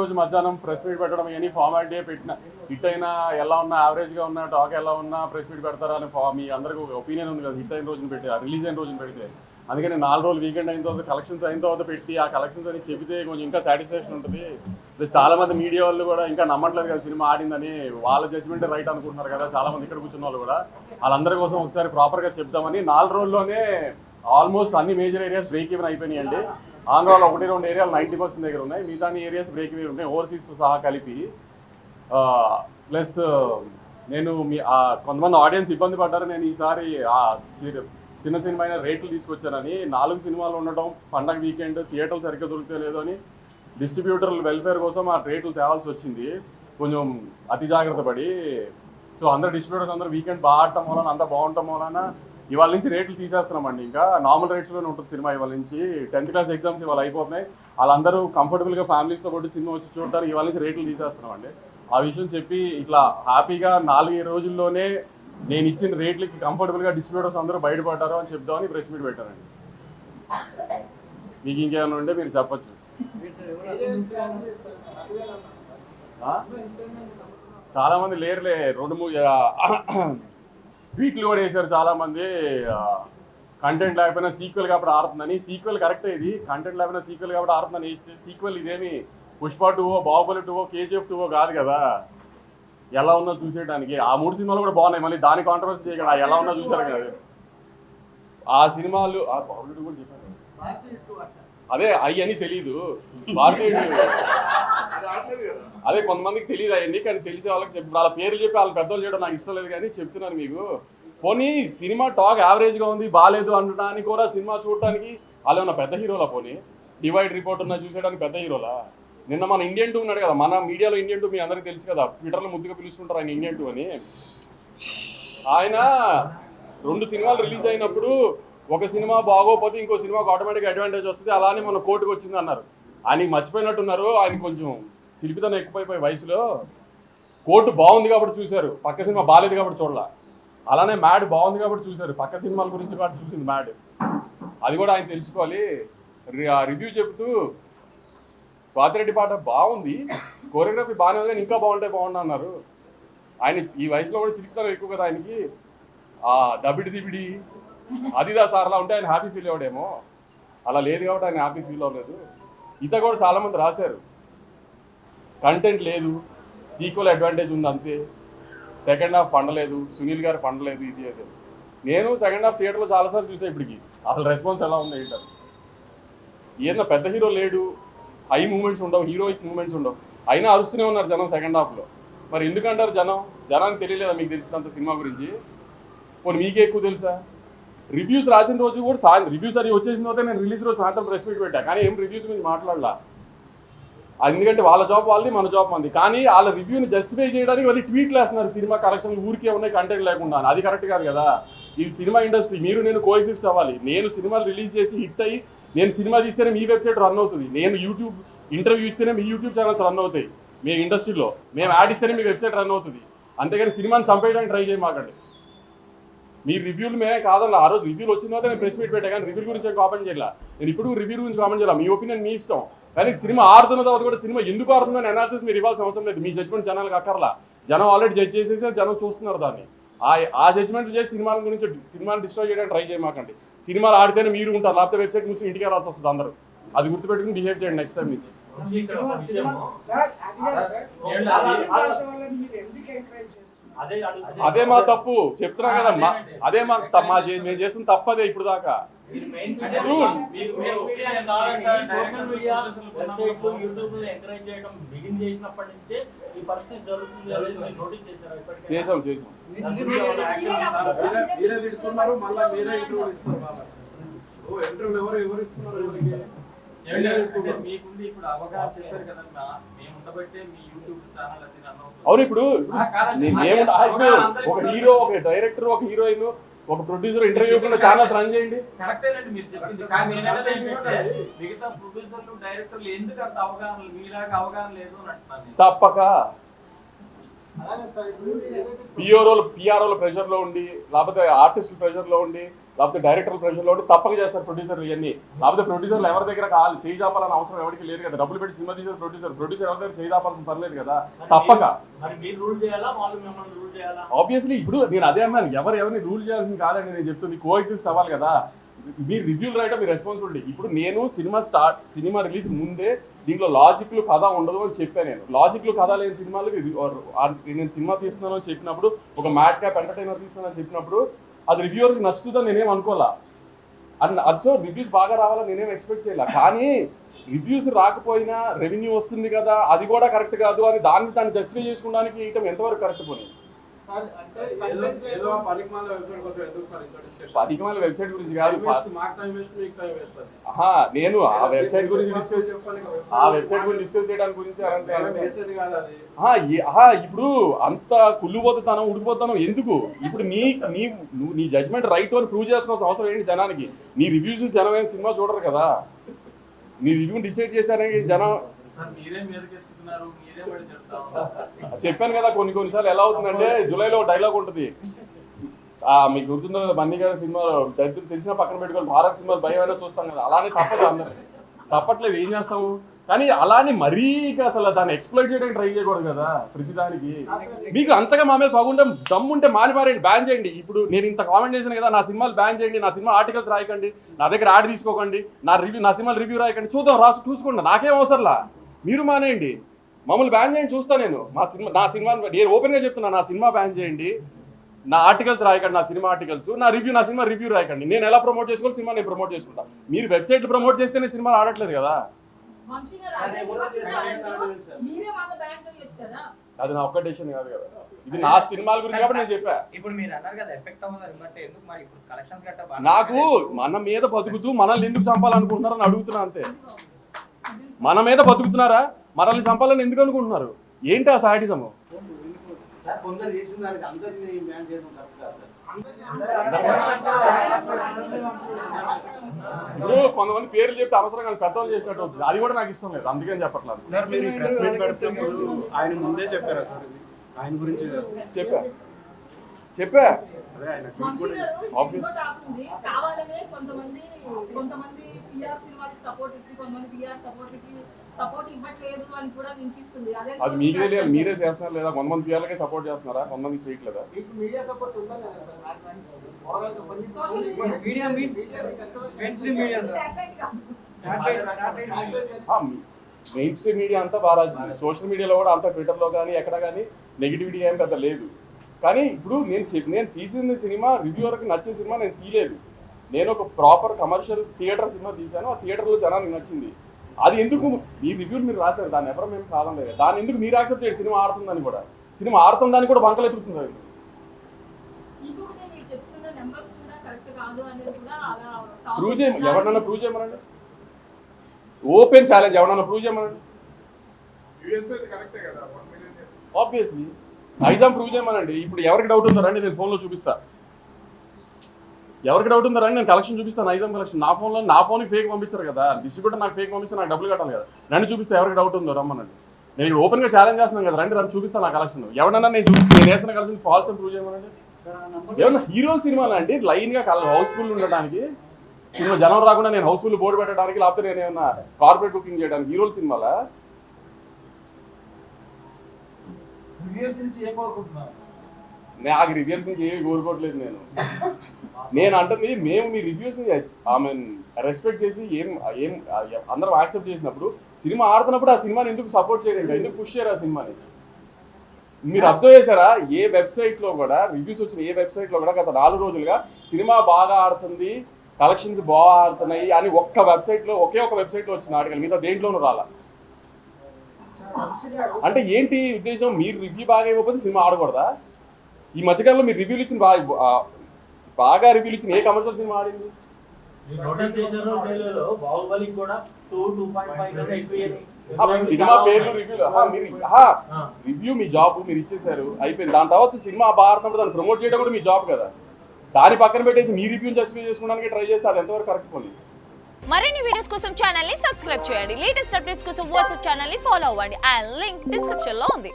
రోజు మధ్యాహ్నం press meet పెట్టడం ఇవన్నీ ఫార్మాలిటీ పెట్టిన హిట్ అయినా ఎలా ఉన్నా యావరేజ్గా ఉన్నా టాక్ ఎలా ఉన్నా ప్రెస్ మీట్ పెడతారా అని మీ అందరికీ ఒక ఒపీనియన్ ఉంది కదా, హిట్ అయిన రోజున పెట్టి రిలీజ్ అయిన రోజున పెడితే. అందుకని 4 రోజులు వీకెండ్ అయిన తర్వాత కలెక్షన్స్ అయిన తర్వాత పెట్టి ఆ కలెక్షన్స్ అని చెబితే కొంచెం ఇంకా సాటిస్ఫాక్షన్ ఉంటుంది. చాలా మంది మీడియా వాళ్ళు కూడా ఇంకా నమ్మట్లేదు కదా సినిమా ఆడిందని, వాళ్ళ జడ్జ్మెంట్ రైట్ అనుకుంటున్నారు కదా చాలా మంది ఇక్కడ కూర్చున్న వాళ్ళు కూడా. వాళ్ళందరి కోసం ఒకసారి ప్రాపర్గా చెప్తామని 4 రోజుల్లోనే ఆల్మోస్ట్ అన్ని మేజర్ ఏరియాస్ బ్రేక్ ఈవెన్ అయిపోయినాయండి. ఆంధ్రాలో 1-2 ఏరియాలు 90% దగ్గర ఉన్నాయి, మిగతా ఏరియాస్ బ్రేక్ ఈవెన్ ఉన్నాయి ఓవర్సీస్తో సహా కలిపి. ప్లస్ నేను కొంతమంది ఆడియన్స్ ఇబ్బంది పడ్డారు, నేను ఈసారి చిన్న సినిమా అయినా రేట్లు తీసుకొచ్చానని. 4 సినిమాలు ఉండటం, పండగ వీకెండ్, థియేటర్లు సరిగ్గా దొరికితే లేదు అని డిస్ట్రిబ్యూటర్ల వెల్ఫేర్ కోసం ఆ రేట్లు తేవాల్సి వచ్చింది కొంచెం అతి జాగ్రత్త పడి. సో అందరు డిస్ట్రిబ్యూటర్స్ అందరూ వీకెండ్ బాగా ఆడటం వలన అంతా బాగుండటం వలన ఇవాళ నుంచి రేట్లు తీసేస్తున్నామండి. ఇంకా నార్మల్ రేట్స్లోనే ఉంటుంది సినిమా ఇవాళ నుంచి. 10th క్లాస్ ఎగ్జామ్స్ ఇవాళ అయిపోతున్నాయి, వాళ్ళందరూ కంఫర్టబుల్గా ఫ్యామిలీస్తో పాటు సినిమా వచ్చి చూడటానికి ఇవాళ నుంచి రేట్లు తీసేస్తున్నామండి. ఆ విషయం చెప్పి ఇట్లా హ్యాపీగా 4 రోజుల్లోనే నేను ఇచ్చిన రేట్లకి కంఫర్టబుల్గా డిస్ట్రిబ్యూటర్స్ అందరూ బయటపడ్డారు అని చెప్దామని ప్రెస్ మీట్ పెట్టానండి. మీకు ఇంకేమైనా ఉంటే మీరు చెప్పచ్చు. చాలా మంది లేరులే, 2-3 ట్వీట్లు కూడా వేశారు చాలా మంది. కంటెంట్ లేకపోయినా సీక్వెల్ కాబట్టి ఆడుతుందని. సీక్వెల్ కరెక్టే, ఇది కంటెంట్ లేకపోయినా సీక్వెల్ కాబట్టి ఆడుతుందని వేస్తే సీక్వెల్ ఇదేమి పుష్ప 2, బాహుబలి 2, KGF 2 కాదు కదా. ఎలా ఉన్నా చూసేయడానికి ఆ 3 సినిమాలు కూడా బాగున్నాయి, మళ్ళీ దాని కాంట్రవర్సీ చేయగల ఎలా ఉన్నా చూసారు కదా ఆ సినిమాలు. బాహుబలి 2 కూడా చెప్పారు, అదే అవన్నీ తెలీదు భారతీయుడు, అదే కొంతమందికి తెలియదు అవన్నీ, కానీ తెలిసే వాళ్ళకి చెప్పి వాళ్ళ పేర్లు చెప్పి వాళ్ళ పెద్దోళ్ళు చేయడం నాకు ఇష్టం లేదు, కానీ చెప్తున్నాను మీకు. పోనీ సినిమా టాక్ యావరేజ్గా ఉంది బాగాలేదు అనడానికి కూడా సినిమా చూడటానికి వాళ్ళు ఉన్న పెద్ద హీరోలా, పోనీ డివైడ్ రిపోర్ట్ ఉన్న చూసేయడానికి పెద్ద హీరోలా. నిన్న మన ఇండియన్ 2 ఉన్నాడు కదా, మన మీడియాలో ఇండియన్ 2 మీ అందరికీ తెలుసు కదా, ట్విట్టర్లో ముద్దుగా పిలుస్తుంటారు ఆయన ఇండియన్ 2 అని. ఆయన 2 సినిమాలు రిలీజ్ అయినప్పుడు ఒక సినిమా బాగోపోతే ఇంకో సినిమాకి ఆటోమేటిక్గా అడ్వాంటేజ్ వస్తుంది, అలానే మన కోర్టుకు వచ్చింది అన్నారు. ఆయనకి మర్చిపోయినట్టున్నారు, ఆయన కొంచెం చిలిపితనం ఎక్కువైపోయి వయసులో. కోర్టు బాగుంది కాబట్టి చూశారు, పక్క సినిమా బాగాలేదు కాబట్టి చూడాల. అలానే మ్యాడ్ బాగుంది కాబట్టి చూశారు, పక్క సినిమాల గురించి కాబట్టి చూసింది మ్యాడ్. అది కూడా ఆయన తెలుసుకోవాలి. రివ్యూ చెబుతూ స్వాతిరెడ్డి పాట బాగుంది, కోరియోగ్రఫీ బాగానే ఉంది, ఇంకా బాగుండు అన్నారు. ఆయన ఈ వయసులో కూడా చిలిపితనం ఎక్కువ కదా ఆయనకి. దబిడి అదిదా సార్లా ఉంటే ఆయన హ్యాపీ ఫీల్ అవ్వడేమో, అలా లేదు కాబట్టి ఆయన హ్యాపీ ఫీల్ అవ్వలేదు. ఇత కూడా చాలామంది రాశారు, కంటెంట్ లేదు, సీక్వెల్ అడ్వాంటేజ్ ఉంది అంతే, సెకండ్ హాఫ్ పండలేదు, సునీల్ గారు పండలేదు, ఇది అదే. నేను సెకండ్ హాఫ్ థియేటర్లో చాలాసార్లు చూసాను ఇప్పటికి, అసలు రెస్పాన్స్ ఎలా ఉంది ఏంటది. ఏదైనా పెద్ద హీరో లేడు, హై మూమెంట్స్ ఉండవు, హీరోయిక్ మూమెంట్స్ ఉండవు, అయినా అరుస్తూనే ఉన్నారు జనం సెకండ్ హాఫ్లో. మరి ఎందుకంటారు జనానికి తెలియలేదా మీకు తెలిసినంత సినిమా గురించి? పోనీ మీకే ఎక్కువ తెలుసా? రివ్యూస్ రాసిన రోజు కూడా రివ్యూస్ అది వచ్చేసిన తర్వాత నేను రిలీజ్ రోజు సాయంత్రం ప్రెస్ మీట్ పెట్టా, కానీ ఏం రివ్యూస్ గురించి మాట్లాడలా. ఎందుకంటే వాళ్ళ జాబ్ వాళ్ళది, మన జాబ్ మంది. కానీ వాళ్ళ రివ్యూని జస్టిఫై చేయడానికి వాళ్ళు ట్వీట్లు వేస్తున్నారు, సినిమా కలెక్షన్లు ఊరికే ఉన్నాయి కంటెంట్ లేకుండా. అది కరెక్ట్ కాదు కదా. ఇది సినిమా ఇండస్ట్రీ, మీరు నేను కోఎగ్జిస్ట్ అవ్వాలి. నేను సినిమాలు రిలీజ్ చేసి హిట్ అయ్యి నేను సినిమా తీస్తేనే మీ వెబ్సైట్ రన్ అవుతుంది, నేను యూట్యూబ్ ఇంటర్వ్యూ ఇస్తేనే మీ యూట్యూబ్ ఛానల్స్ రన్ అవుతాయి, మీ ఇండస్ట్రీలో మేము యాడ్ ఇస్తేనే మీ వెబ్సైట్ రన్ అవుతుంది. అంతేగాని సినిమాని చంపేయడానికి ట్రై చేయమాకండి. మీ రివ్యూలు మే కాదన్న, ఆ రోజు రివ్యూలు వచ్చిన తర్వాత నేను ప్రెస్ మీట్ పెట్టా, కానీ రివ్యూ గురించి కామెంట్ చేయాల. నేను ఇప్పుడు రివ్యూ గురించి కామెంట్ చేయాలి, మీ ఒపీనియన్ మీ ఇష్టం. కానీ సినిమా ఆడుతున్న తర్వాత కూడా సినిమా ఎందుకు ఆడుతుందని అనాలిసిస్ మీరు ఇవ్వాల్సిన అవసరం లేదు, మీ జడ్జ్మెంట్ జనాలకు అక్కర్లా. జనం ఆల్రెడీ జడ్జ్ చేసేసి జనం చూస్తున్నారు దాన్ని. ఆ జడ్జ్మెంట్ చేసి సినిమాల గురించి సినిమాని డిస్ట్రాయ్ చేయడానికి ట్రై చేయమాకండి. సినిమాలు ఆడితేనే మీరు ఉంటారు, లేకపోతే వెబ్సైట్ నుంచి ఇంటికి రావాల్సి వస్తుంది అందరూ. అది గుర్తుపెట్టుకుని బిహేవ్ చేయండి నెక్స్ట్ టైం నుంచి. అదే మా తప్పు చెప్తున్నా కదా, అదే మేము చేసిన తప్పదే ఇప్పుడు దాకా. చేసాం అవును. ఇప్పుడు ఒక హీరో, ఒక డైరెక్టర్, ఒక హీరోయిన్, ఒక ప్రొడ్యూసర్ ఇంటర్వ్యూ ఛానల్స్ రన్ చేయండి. తప్పక పిఆర్ఓల ప్రెషర్లో ఉండి, లేకపోతే ఆర్టిస్టుల ప్రెషర్లో ఉండి, లేకపోతే డైరెక్టర్ ప్రెషర్లో ఉండి తప్పక చేస్తారు ప్రొడ్యూసర్లు ఇవన్నీ. లేకపోతే ప్రొడ్యూసర్లు ఎవరి దగ్గర చేయి చాపాలని అవసరం ఎవరికి లేదు కదా. డబ్బులు పెట్టి సినిమా తీసే ప్రొడ్యూసర్ ఎవరి దగ్గర చేయి చాపాల్సిన పర్లేదు కదా. తప్పక ఆబ్వియస్లీ ఇప్పుడు నేను అదే అన్నాను, ఎవరిని రూల్ చేయాల్సింది కాదండి నేను చెప్తుంది. కోఎగ్జిస్ట్ అవ్వాలి కదా. మీరు రివ్యూలు రాయడం మీ రెస్పాన్సిబిలిటీ. ఇప్పుడు నేను సినిమా రిలీజ్ ముందే దీంట్లో లాజిక్లు కథ ఉండదు అని చెప్పాను. నేను లాజిక్లు కథ లేని సినిమాలు నేను సినిమా తీస్తున్నాను అని చెప్పినప్పుడు, ఒక మ్యాడ్ క్యాప్ ఎంటర్టైనర్ తీస్తున్నాను చెప్పినప్పుడు అది రివ్యూవర్కి నచ్చుతుందని నేనేం అనుకోలే. అది రివ్యూస్ బాగా రావాలని నేనేం ఎక్స్పెక్ట్ చేయాల. కానీ రివ్యూస్ రాకపోయినా రెవెన్యూ వస్తుంది కదా, అది కూడా కరెక్ట్ కాదు అని దాన్ని జస్టిఫై చేసుకోవడానికి ఇయటం ఎంతవరకు కరెక్ట్ పోనీ. పదికమాల వెబ్సైట్ గురించి కాదు, నేను ఆ వెబ్సైట్ గురించి డిస్కస్ చేయడానికి గురించి ఇప్పుడు అంత కుళ్ళుపోతాను ఉడికిపోతాను ఎందుకు? ఇప్పుడు నీ జడ్జ్మెంట్ రైట్ అని ప్రూవ్ చేసుకోవాల్సిన అవసరం ఏంటి జనానికి? నీ రివ్యూస్ జనం ఏం సినిమా చూడరు కదా. నీ రివ్యూ డిసైడ్ చేశారని జనం చెప్పాను కదా. కొన్నిసార్లు ఎలా అవుతుందంటే, జూలైలో డైలాగ్ ఉంటుంది, మీకు గుర్తుందో బన్నీ గారి సినిమాలో దరిద్రం తెలిసిన పక్కన పెట్టుకొని భారత్ సినిమాలు భయమైనా చూస్తాం కదా. అలానే తప్పదు, అందరు తప్పట్లేదు, ఏం చేస్తాము. కానీ అలానే మరీ అసలు దాన్ని ఎక్స్ప్లోర్ చేయడానికి ట్రై చేయకూడదు కదా ప్రతిదానికి. మీకు అంతగా మా మీద పగుంటే దమ్ముంటే మానిపారేయండి, బ్యాన్ చేయండి. ఇప్పుడు నేను ఇంత కామెంట్ చేశాను కదా, నా సినిమాలు బ్యాన్ చేయండి, నా సినిమా ఆర్టికల్స్ రాయకండి, నా దగ్గర యాడ్ తీసుకోకండి, నా సినిమాలు రివ్యూ రాయకండి, చూసుకోండి, నాకేం అవసరంలా. మీరు మానేయండి, మమ్మల్ని బ్యాన్ చేయండి, చూస్తా నేను. నా సినిమా నేను ఓపెన్గా చెప్తున్నా, నా సినిమా బ్యాన్ చేయండి, నా ఆర్టికల్స్ రాయకండి, నా సినిమా ఆర్టికల్స్, నా సినిమా రివ్యూ రాయకండి. నేను ఎలా ప్రమోట్ చేసుకోవాలి సినిమా నేను ప్రమోట్ చేసుకుంటా. మీరు వెబ్సైట్లు ప్రమోట్ చేస్తేనే సినిమాలు ఆడట్లేదు కదా. అది నా ఒక్క డెసిషన్ కాదు కదా, ఇది నా సినిమాల గురించి కాబట్టి నేను చెప్పా. ఇప్పుడు మీరు అన్నారు కదా ఎఫెక్ట్ అవ్వదు బట్ ఎందుకు మరి ఇప్పుడు కలెక్షన్స్ గట్ట నాకు మన మీద బతుకుతూ మనల్ని ఎందుకు చంపాలనుకుంటున్నారని అడుగుతున్నా అంతే. మన మీద బతుకుతున్నారా, మనల్ని చంపాలని ఎందుకు అనుకుంటున్నారు? ఏంటి ఆ సాడిజము? ఇప్పుడు కొంతమంది పేర్లు చెప్తే అవసరం కానీ పెద్దవాళ్ళు చేసినట్టు అవుతుంది. అది కూడా నాకు ఇష్టం లేదు, అందుకని చెప్పట్లేదు. సార్ మీరు ఈ ప్రెస్ మీట్ పెడుతున్నప్పుడు ఆయన ముందే చెప్పారా సార్ ఆయన గురించి? చెప్పా అదే ఆయన అది మీకే లేదు, మీరే చేస్తున్నారు లేదా? కొంతమంది పిల్లలకే సపోర్ట్ చేస్తున్నారా, కొంతమంది చేయట్లేదా? మెయిన్ స్ట్రీమ్ మీడియా అంతా బాగా, సోషల్ మీడియాలో కూడా అంతా, ట్విట్టర్లో కానీ ఎక్కడ కానీ నెగిటివిటీ ఏం పెద్ద లేదు. కానీ ఇప్పుడు నేను తీసిన సినిమా రివ్యూవర్కి నచ్చిన సినిమా నేను తీయలేదు. నేను ఒక ప్రాపర్ కమర్షియల్ థియేటర్ సినిమా తీశాను, ఆ థియేటర్లో జనానికి నచ్చింది. అది ఎందుకు ఈ రివ్యూలు మీరు రాశారు, దాన్ని ఎవరో మేము కాలం లేదు. దాన్ని ఎందుకు మీరు యాక్సెప్ట్ చేయండి? సినిమా ఆడుతుందని కూడా, సినిమా ఆడుతుందని కూడా వంకలు ఎత్తుతుంది. ప్రూవ్ చేయ, ఎవరినన్నా ప్రూవ్ చేయమనండి, ఓపెన్ ఛాలెంజ్ ఎవరన్నా ప్రూవ్ చేయమనండి. ఆబ్వియస్లీ నైజాం ప్రూవ్ చేయమనండి. ఇప్పుడు ఎవరికి డౌట్ ఉందో రండి, నేను ఫోన్లో చూపిస్తా. ఎవరికి డౌట్ ఉందో రండి, నేను కలెక్షన్ చూపిస్తాను, నైజాం కలెక్షన్. నా ఫోన్కి ఫేక్ పంపించారు కదా, డిస్ట్రిబ్యూటర్ నాకు ఫేక్ పంపిస్తే నాకు డబ్బులు కట్టాలి కదా. రండి చూపిస్తే ఎవరికి డౌట్ ఉందో రమ్మనండి. నేను ఇప్పుడు ఓపెన్గా ఛాలెంజ్ చేస్తున్నాను కదా, రండి చూపిస్తాను నా కలెక్షన్. ఎవరన్నా నేను వేసిన కలెక్షన్ ఫాల్స్ అని ప్రూవ్ చేయమనండి. ఏమన్నా హీరో సినిమాలు అంటే లైన్గా హౌస్ఫుల్ ఉండడానికి, సినిమా జనం రాకుండా నేను హౌస్ఫుల్ బోర్డు పెట్టడానికి, లేకపోతే నేను ఏమన్నా కార్పొరేట్ బుకింగ్ చేయడానికి హీరోల సినిమాలా? నాకు రివ్యూస్ నుంచి ఏమి కోరుకోవట్లేదు. నేను అంటుంది, మేము మీ రివ్యూస్ని రెస్పెక్ట్ చేసి ఏం అందరం యాక్సెప్ట్ చేసినప్పుడు, సినిమా ఆడుతున్నప్పుడు ఆ సినిమాని ఎందుకు సపోర్ట్ చేయలేదు, ఎందుకు పుష్ చేయరు ఆ సినిమాని? మీరు అబ్జర్వ్ చేశారా? ఏ వెబ్సైట్లో కూడా రివ్యూస్ వచ్చిన ఏ వెబ్సైట్లో కూడా గత 4 రోజులుగా సినిమా బాగా ఆడుతుంది, కలెక్షన్స్ బాగా ఆడుతున్నాయి అని ఒకే ఒక వెబ్సైట్లో వచ్చిన ఆర్టికల్, మిగతా దేంట్లోనూ రాలా. అంటే ఏంటి ఉద్దేశం? మీరు రివ్యూ బాగా ఇవ్వకపోతే సినిమా ఆడకూడదా? ఈ మధ్యకాలంలో మీరు రివ్యూలు ఇచ్చిన బాగా రివ్యూలు ఇచ్చిన ఏ కమర్షియల్ సినిమా ఆడింది? సినిమా పేర్లు రివ్యూ మీ జాబ్, మీరు ఇచ్చేసారు, అయిపోయింది. దాని తర్వాత సినిమా బాగా ఆడుతున్నప్పుడు దాన్ని ప్రమోట్ చేయడం కూడా మీ జాబ్ కదా. దాని పక్కన పెట్టేసి మీ రివ్యూని జస్టిఫై చేసుకోవడానికి ట్రై చేస్తే అది ఎంతవరకు కరెక్ట్ పోనీ? మరిన్ని వీడియోస్ కోసం ఛానల్ ని సబ్స్క్రైబ్ చేయండి. లేటెస్ట్ అప్డేట్స్ కోసం వాట్సాప్ ఛానల్ ని ఫాలో అవ్వండి. ఆ లింక్ డిస్క్రిప్షన్ లో ఉంది.